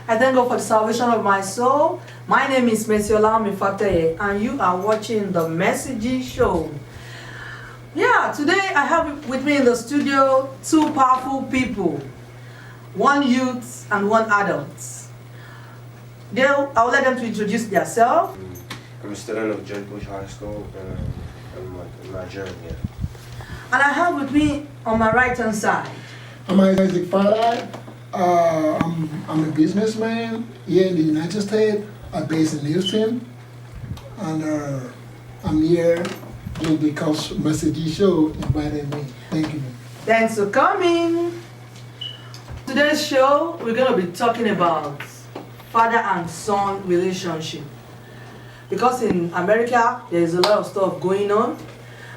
I thank God for the salvation of my soul. My name is MercyGee, and you are watching the MercyGee show. Yeah, today I have with me in the studio two powerful people, one youth and one adult. I'll let them to introduce themselves. I'm a student of George Bush High School, and I'm Nigerian. Yeah. And I have with me on my right hand side. I'm Isaac Farad. I'm a businessman here in the United States. I'm based in Houston, and I'm here just because MercyGee show invited me. Thank you. Thanks for coming. Today's show, we're going to be talking about father and son relationship. Because in America, there is a lot of stuff going on,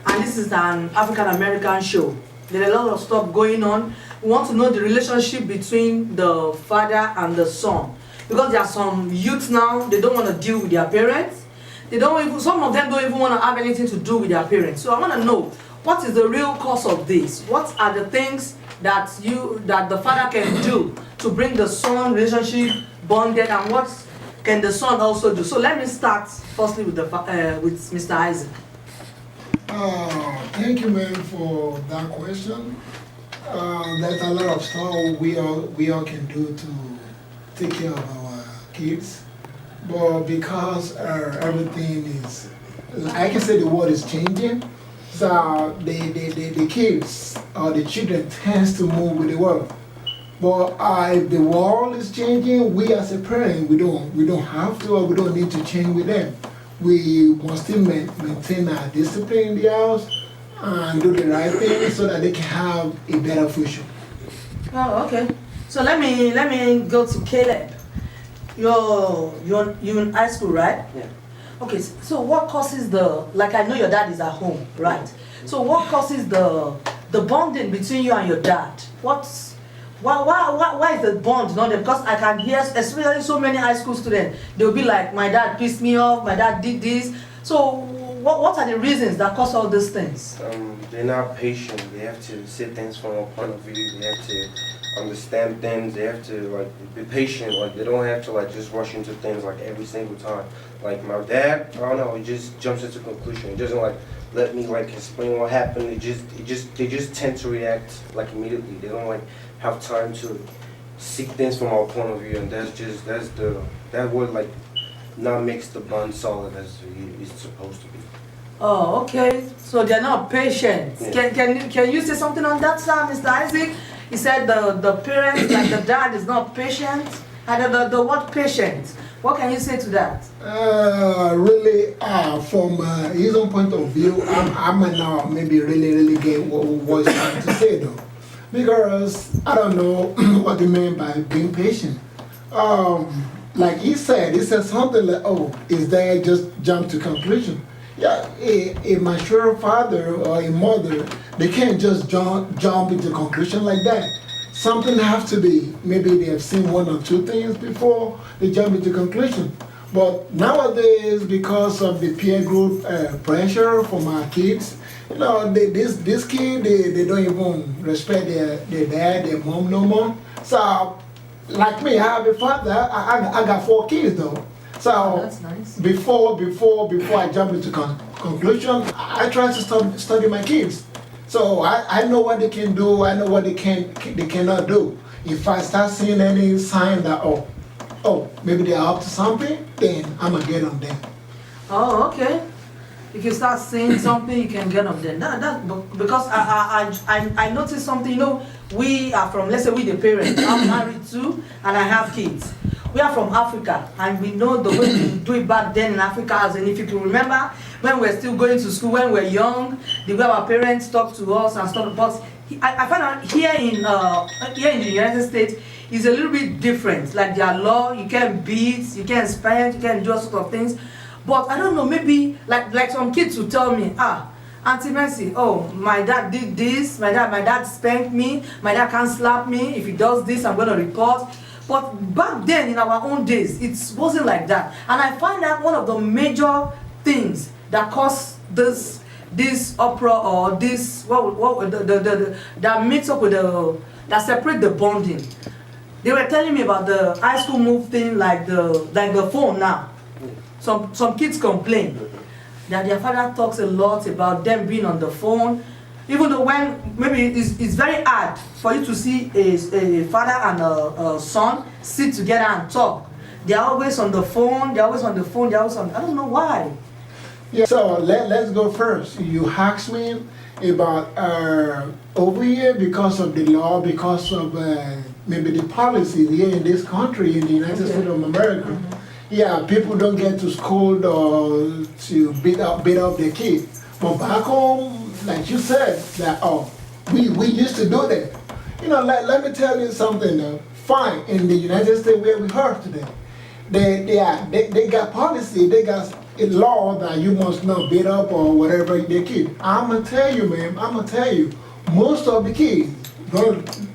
and this is an African American show. There are a lot of stuff going on. We want to know the relationship between the father and the son. Because there are some youth now, they don't want to deal with their parents. Some of them don't even want to have anything to do with their parents. So I want to know, what is the real cause of this? What are the things that the father can do to bring the son relationship bonded, and what can the son also do? So let me start firstly with Mr. Isaac. Thank you, man, for that question. There's a lot of stuff we all can do to take care of our kids, but because everything is, I can say the world is changing, so the kids or the children tends to move with the world. But if the world is changing, we as a parent, we don't have to, or we don't need to change with them. We must still maintain our discipline in the house and do the right thing so that they can have a better future. Oh, okay. So let me go to Caleb. You're in high school, right? Yeah. Okay. So what causes I know your dad is at home, right? So what causes the bonding between you and your dad? Why is the bond not there? Because I can hear, especially so many high school students, they'll be like, my dad pissed me off, my dad did this. So what are the reasons that cause all these things? They're not patient. They have to see things from a point of view. They have to understand things. They have to be patient. They don't have to just rush into things every single time. Like my dad, I don't know, he just jumps into conclusion. He doesn't let me explain what happened. They just tend to react immediately. They don't have time to see things from our point of view, and that would not makes the bond solid as it's supposed to be. Oh, okay. So they're not patient. Yeah. Can you say something on that, sir, Mr. Isaac? He said the parents, the dad, is not patient. And the word patient, what can you say to that? Really, from his own point of view, I might not maybe really get what he's trying to say though. Because I don't know what he meant by being patient. Like he said something like, oh, is there just jump to conclusion? Yeah, a mature father or a mother, they can't just jump into conclusion like that. Something has to be, maybe they have seen one or two things before they jump into conclusion. But nowadays, because of the peer group pressure from our kids, this kid, they don't even respect their dad, their mom no more. So, like me, I have a father, I got 4 kids though. So, that's nice. Before I jump into conclusion, I try to study my kids. So I know what they can do, I know what they cannot do. If I start seeing any sign that, oh, maybe they're up to something, then I'm gonna get on them. Oh, okay. If you start saying something, you can get on them. Because I noticed something. We are from, let's say we the parents. I'm married too, and I have kids. We are from Africa, and we know the way we do it back then in Africa. As in, if you can remember, when we're still going to school, when we're young, the way our parents talk to us and stuff. But I find out here in the United States, is a little bit different. Like their law, you can't beat, you can't spank, you can't do all sorts of things. But I don't know, maybe like some kids will tell me, Auntie Mercy, oh, my dad did this, my dad spanked me, my dad can't slap me, if he does this, I'm gonna report. But back then, in our own days, it wasn't like that. And I find that one of the major things that caused this uproar, or this that mix up with that separate the bonding. They were telling me about the high school move thing, like the phone now. Some kids complain that their father talks a lot about them being on the phone, even though when maybe it's very hard for you to see a father and a son sit together and talk. They're always on the phone. They're always on the phone. They're always on. I don't know why. Yeah. So let's go first. You asked me about over here because of the law, because of maybe the policy here in this country, in the United States of America. Yeah, people don't get to school or to beat up their kids. But back home, like you said, that we used to do that. You know, let me tell you something. Fine, in the United States where we are today, they got policy, they got a law that you must not beat up or whatever their kid. I'm gonna tell you, man. I'm gonna tell you, most of the kids.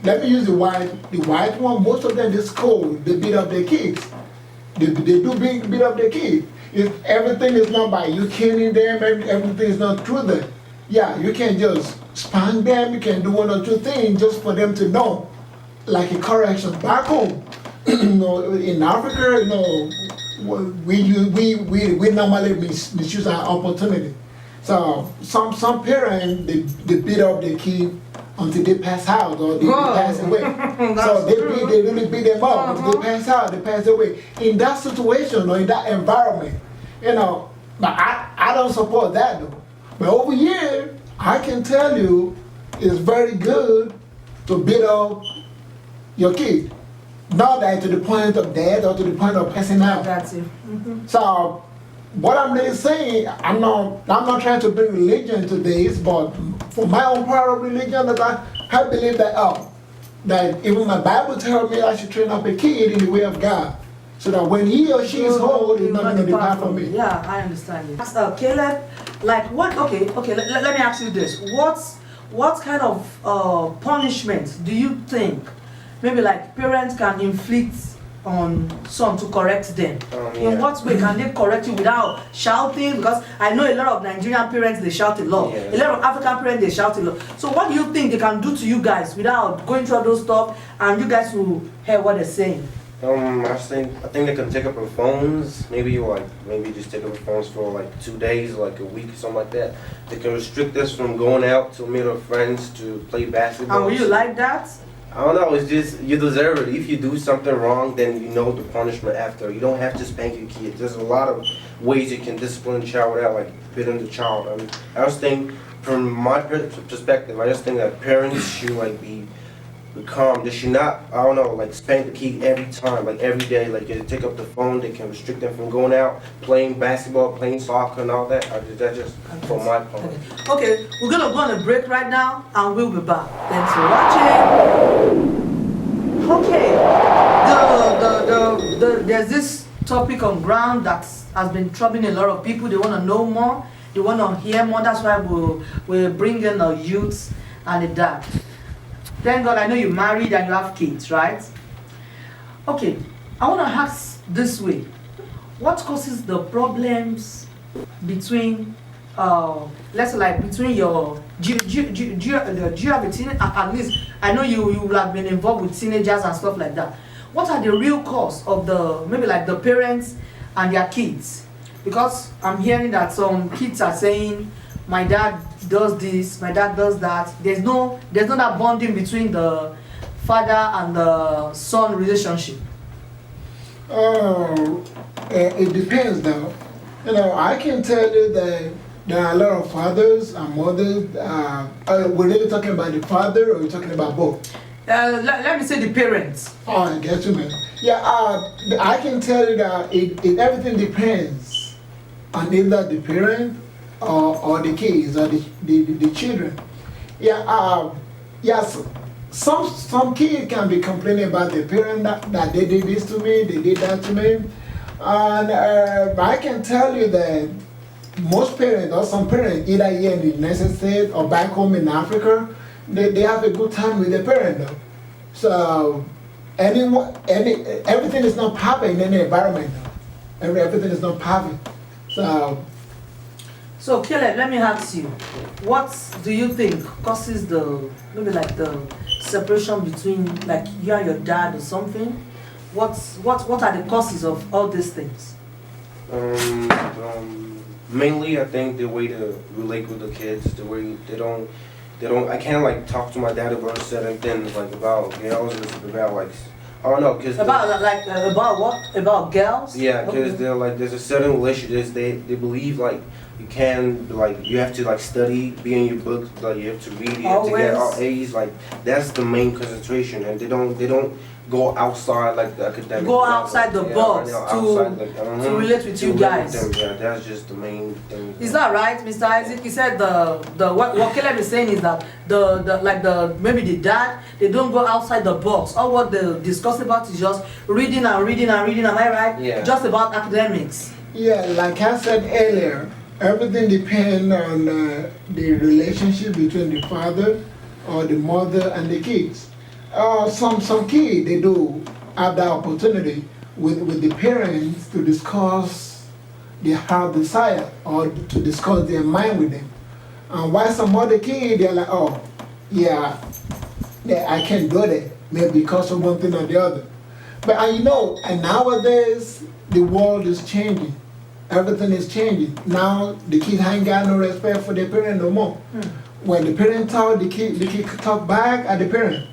Let me use the white one. Most of them in school, they beat up their kids. They do beat up their kids. If everything is not by you killing them, everything is not through them. Yeah, you can just spank them. You can do one or two things just for them to know, like a correction back home. You know, in Africa, you know, we normally misuse our opportunity. So some parents they beat up their kid until they pass out or they pass away. So they really beat them up until they pass out, they pass away. In that situation or in that environment, you know, but I don't support that though. But over here, I can tell you, it's very good to beat up your kid. Not that to the point of death or to the point of passing out. That's it. So what I'm really saying, I'm not trying to bring religion to this, but for my own part of religion, that I believe that that even my Bible tells me I should train up a kid in the way of God, so that when he or she is old, he's not going to depart from me. Yeah, I understand you. Caleb, like what? Okay. Let me ask you this: what kind of punishment do you think maybe like parents can inflict on son to correct them? In what way can they correct you without shouting? Because I know a lot of Nigerian parents, they shout a lot. A lot of African parents, they shout a lot. So what do you think they can do to you guys without going through all those stuff and you guys will hear what they're saying? I think they can take up their phones. Maybe just take up their phones for like 2 days, like a week or something like that. They can restrict us from going out to meet our friends to play basketball. And will you like that? I don't know, it's just, you deserve it. If you do something wrong, then you know the punishment after. You don't have to spank your kids. There's a lot of ways you can discipline a child without like beating the child. I mean, I just think, from my perspective, I just think that parents should like be calm. They should not, I don't know, like spank the kid every time, like every day. Like they take up the phone, they can restrict them from going out, playing basketball, playing soccer and all that. That's just for my part. Okay, we're gonna go on a break right now and we'll be back. Thanks for watching. Okay, there's this topic on ground that has been troubling a lot of people. They want to know more, they want to hear more. That's why we're bringing the youths and the dad. Thank God I know you're married and you have kids, right? Okay, I want to ask this way. What causes the problems between, let's say like between your, do you have a teenager, at least, I know you will have been involved with teenagers and stuff like that. What are the real cause of maybe like the parents and their kids? Because I'm hearing that some kids are saying, my dad does this, my dad does that. There's no that bonding between the father and the son relationship. It depends now. You know, I can tell you that there are a lot of fathers and mothers. We're really talking about the father, or we're talking about both? Let me say the parents. Oh, I get you, man. Yeah, I can tell you that everything depends on either the parent or the kids or the children. Yeah, yes. Some kids can be complaining about their parent that they did this to me, they did that to me, and I can tell you that most parents or some parents, either here in the United States or back home in Africa, they have a good time with their parent though. So everything is not perfect in any environment though. Everything is not perfect. So Caleb, let me ask you, what do you think causes the maybe like the separation between like you and your dad or something? What are the causes of all these things? Mainly, I think the way to relate with the kids, the way they don't. I can't like talk to my dad about certain things like about girls and about like I don't know because About what? About girls? yeah, because they're like there's a certain relationships they believe like you can like you have to like study, be in your books, like you have to read, you have to get all A's, like that's the main concentration, and they don't go outside like the academic. Go outside the box to relate with you guys. Yeah, that's just the main thing. Is that right, Mr. Isaac? He said what Caleb is saying is that maybe the dad, they don't go outside the box. All what they discuss about is just reading and reading and reading. Am I right? Yeah. Just about academics. Yeah, like I said earlier, everything depends on the relationship between the father or the mother and the kids. Some kids, they do have the opportunity with the parents to discuss their heart desire or to discuss their mind with them. And while some other kids, they're like, oh, yeah, I can't do that, maybe because of one thing or the other. But and nowadays, the world is changing. Everything is changing. Now, the kids ain't got no respect for their parents no more. When the parent talk, the kid talk back at the parent.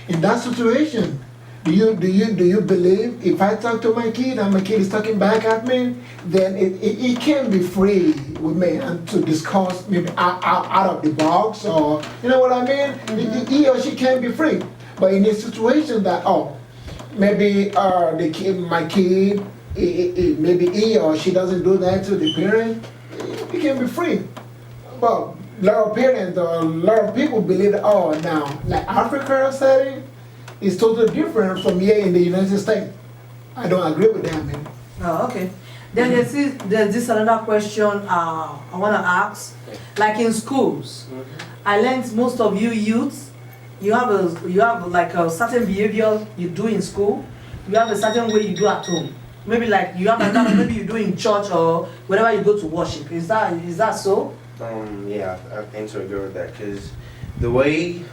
In that situation, do you believe if I talk to my kid and my kid is talking back at me, then it can be free with me and to discuss maybe out of the box, or you know what I mean? He or she can be free. But in a situation that maybe my kid, maybe he or she doesn't do that to the parent, it can be free. But a lot of parents or a lot of people believe that, now, like Africa setting is totally different from here in the United States. I don't agree with that, man. Oh, okay. Then there's this another question I want to ask. Like in schools, I learned most of you youths, you have like a certain behavior you do in school, you have a certain way you do at home. Maybe like you have another, maybe you do in church or wherever you go to worship. Is that so? Yeah, I tend to agree with that because the way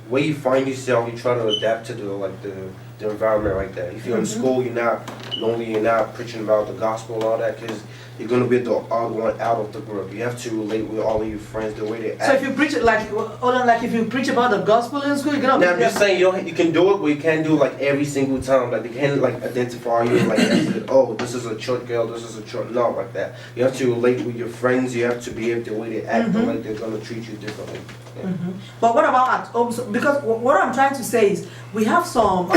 you find yourself, you try to adapt to the environment like that. If you're in school, you're not lonely, you're not preaching about the gospel and all that because you're going to be the odd one out of the group. You have to relate with all of your friends the way they act. So if you preach it if you preach about the gospel in school, you're going to I'm just saying you can do it, but you can't do it like every single time. Like they can't like identify you like this is a church girl, this is a church, not like that. You have to relate with your friends, you have to behave the way they act, like they're going to treat you differently. Yeah. But what about at home? Because what I'm trying to say is we have some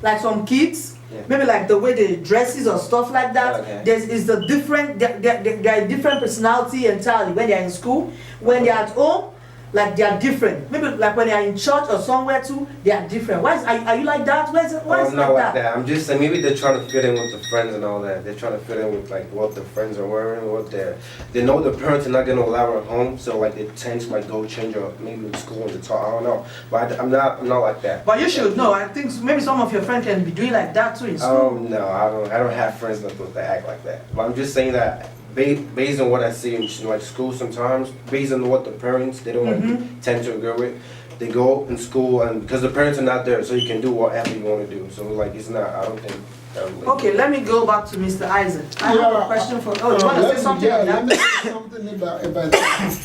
like some kids, maybe like the way they dresses or stuff like that. Okay. There are different personality entirely when they're in school. When they're at home, like they are different. Maybe like when they're in church or somewhere too, they are different. Are you like that? Why is it I'm not like like that. I'm just saying maybe they're trying to fit in with the friends and all that. They're trying to fit in with like what the friends are wearing, they know the parents are not gonna allow at home, so like they tend to like go change or maybe in school and talk. I don't know, but I'm not like that. But you should know. I think maybe some of your friends can be doing like that too in school. No, I don't have friends that act like that. But I'm just saying that. Based on what I see in like school sometimes, based on what the parents they don't like, tend to agree with, they go in school and because the parents are not there, so you can do whatever you want to do. So like it's not. I don't think. Okay, let me go back to Mr. Isaac. I have a question for. Oh, you want to say something? Yeah, let me say something about that.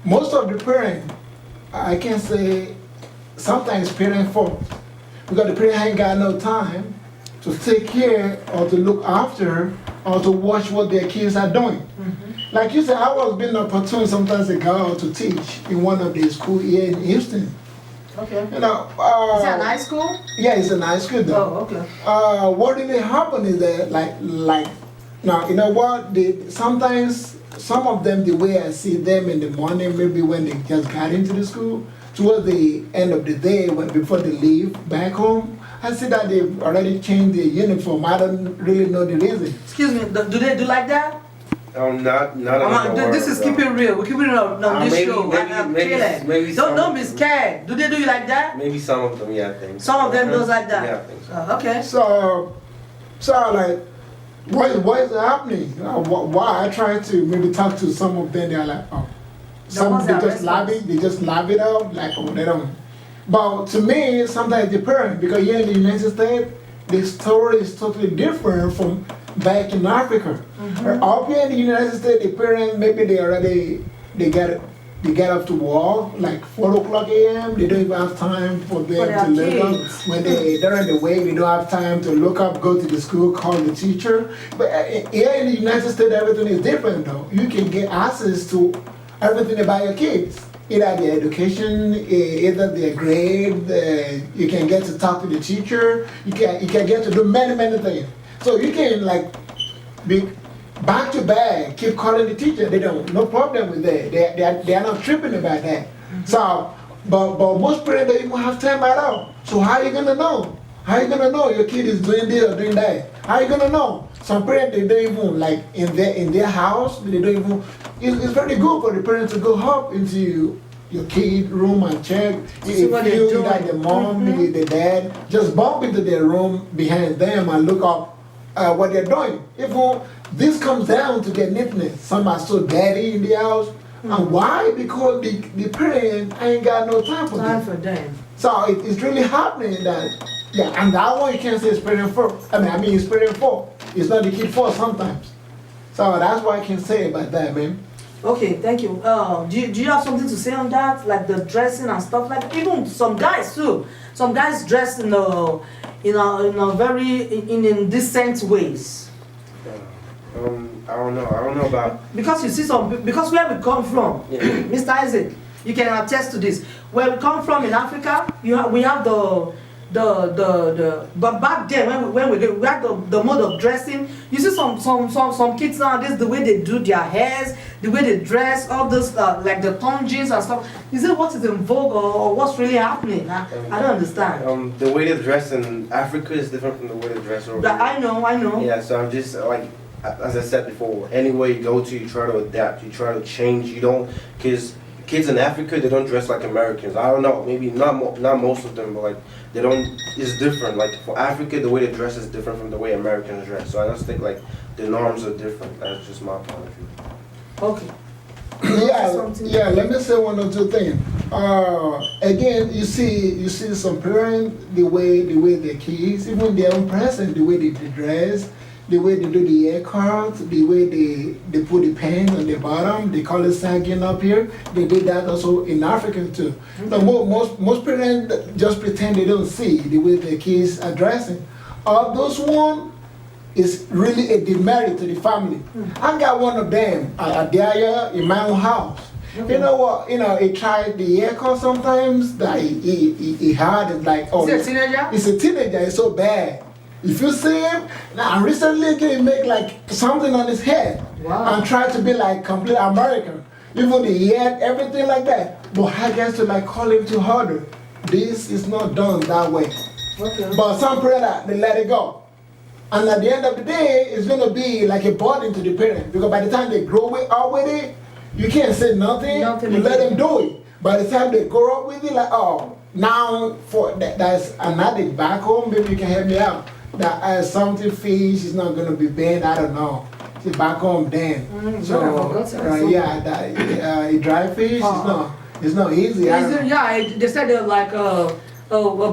Most of the parents, I can say, sometimes parents fault because the parents ain't got no time to take care or to look after or to watch what their kids are doing. Like you said, I was being opportunity sometimes to go to teach in one of the schools here in Houston. Okay. Is it a high school? Yeah, it's a high school though. Oh, okay. What really happen is that now you know what? Sometimes some of them, the way I see them in the morning, maybe when they just got into the school, towards the end of the day, before they leave back home, I see that they've already changed their uniform. I don't really know the reason. Excuse me, do they do like that? Not this is keeping real. We're keeping it on this show. Maybe don't be scared. Do they do you like that? Maybe some of them, yeah, I think. Some of them does like that. Yeah, I think so. Okay. So like What is happening? Why I try to maybe talk to some of them, they're like, oh, some they just laugh it out, like, oh, they don't. But to me, sometimes it's different because here in the United States, the story is totally different from back in Africa. Up here in the United States, the parents maybe they get up to work like 4 a.m. They don't even have time for them to look up. When they're on the way, they don't have time to look up, go to the school, call the teacher. But here in the United States, everything is different though. You can get access to everything about your kids. Either their education, either their grade, you can get to talk to the teacher, you can get to do many things. So you can like be back to back, keep calling the teacher. They don't, no problem with that. They are not tripping about that. So, but most parents don't even have time at all. So how are you gonna know? How are you gonna know your kid is doing this or doing that? How are you gonna know? Some parents they don't even like in their house. They don't even. It's very good for the parents to go up into your kid room and check. If you like the mom, maybe the dad, just bump into their room behind them and look up what they're doing. If this comes down to their neatness, some are so dirty in the house. And why? Because the parent ain't got no time for them. So it's really happening that, yeah, and that one you can't say it's parent fault. I mean it's parent fault. It's not the kid fault sometimes. So that's why I can say about that, man. Okay, thank you. Do you have something to say on that, like the dressing and stuff like that? Even some guys too. Some guys dress in a very indecent ways. I don't know about. Because you see because where we come from, Mr. Isaac, you can attest to this. Where we come from in Africa, we have but back then when we had the mode of dressing. You see some kids nowadays, the way they do their hairs, the way they dress, all this like the torn jeans and stuff. Is it what is in vogue or what's really happening? I don't understand. The way they dress in Africa is different from the way they dress over here. I know. Yeah, so I'm just like, as I said before, anywhere you go to, you try to adapt, you try to change. You don't, because kids in Africa, they don't dress like Americans. I don't know, maybe not most of them, but like they don't. It's different. Like for Africa, the way they dress is different from the way Americans dress. So I just think like the norms are different. That's just my point of view. Okay. Yeah. Let me say one or two things. Again, you see some parents the way their kids, even their own present, the way they dress, the way they do the haircut, the way they put the pants on the bottom, they call it sagging up here. They did that also in Africa too. So most parents just pretend they don't see the way their kids are dressing. Those one is really a demerit to the family. I got one of them there in my own house. Okay. You know what? He tried the haircut sometimes that he had it like, oh, is he a teenager? He's a teenager. It's so bad. If you see him, now recently he make like something on his head. Wow. And try to be like complete American. Even the hair, everything like that. But I guess to like call him too harder. This is not done that way. Okay. But some parents, they let it go. And at the end of the day, it's going to be like a burden to the parent. Because by the time they grow up with it, you can't say nothing. You let them do it. By the time they grow up with it, like, oh, now for that's an addict back home, maybe you can help me out. That something fish is not going to be banned, I don't know. It's back home then. Dry fish, it's not easy. They said they're like a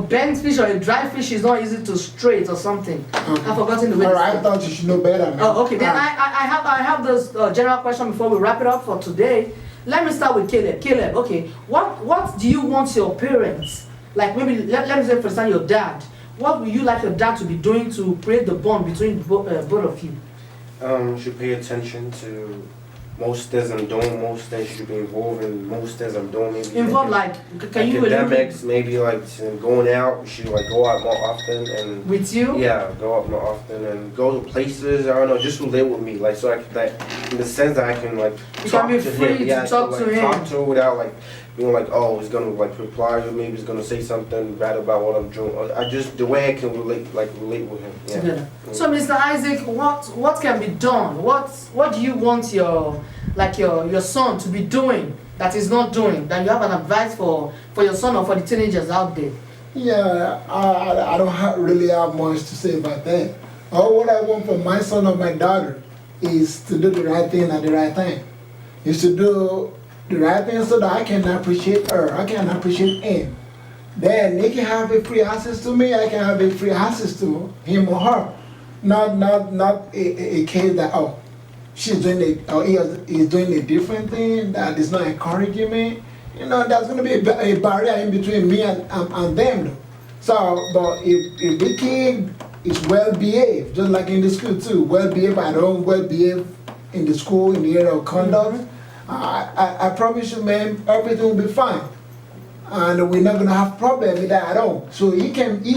bent fish or a dry fish is not easy to straight or something. I've forgotten the way. Alright, I thought you should know better, man. Oh, okay. Then I have this general question before we wrap it up for today. Let me start with Caleb. Caleb, okay. What do you want your parents, like maybe let me say for example your dad, what would you like your dad to be doing to create the bond between both of you? Should pay attention to most things I'm doing, most things should be involved in most things I'm doing. Maybe involved like can you academics, maybe like going out, we should like go out more often and with you? Yeah, go out more often and go to places, I don't know, just relate with me. Like so I can like in the sense that I can like you talk can be to free him. to talk to him. Talk to him without like being like, oh, he's gonna like reply or maybe he's gonna say something bad about what I'm doing. I just the way I can relate with him. Yeah. Together. So Mr. Isaac, what can be done? What do you want your son to be doing that is not doing, that you have an advice for your son or for the teenagers out there? Yeah, I don't really have much to say about that. All what I want for my son or my daughter is to do the right thing at the right time. Is to do the right thing so that I can appreciate her, I can appreciate him. Then they can have a free access to me, I can have a free access to him or her. Not a case that, oh, she's doing it, or he's doing a different thing that is not encouraging me. You know, there's going to be a barrier in between me and them. Though. So, but if the kid is well behaved, just like in the school too, well behaved at home, well behaved in the school, in the area of conduct, I promise you, man, everything will be fine. And we're not going to have problem with that at all. So he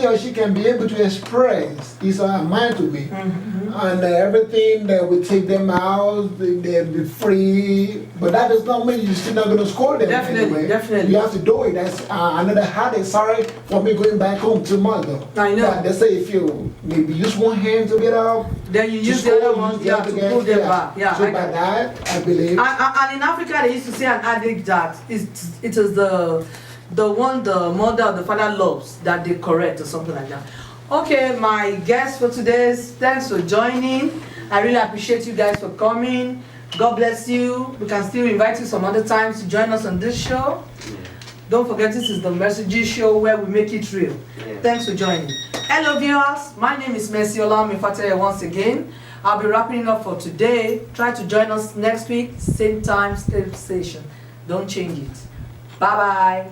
or she can be able to express his or her mind to me. And everything that we take them out, they'll be free. But that does not mean you're still not going to score them. Definitely, anyway. definitely. You have to do it. That's another headache. Sorry for me going back home tomorrow. I know. Yeah, they say if you maybe use one hand to get up, Then you use the other one, yeah, to pull them back. Yeah, so by that, I believe. And in Africa, they used to say an addict that it is the one the mother or the father loves that they correct or something like that. Okay, my guest for today, thanks for joining. I really appreciate you guys for coming. God bless you. We can still invite you some other times to join us on this show. Don't forget, this is the MercyGee show where we make it real. Thanks for joining. Hello viewers, my name is Mercy Olamifateye once again. I'll be wrapping up for today. Try to join us next week, same time, same station. Don't change it. Bye-bye.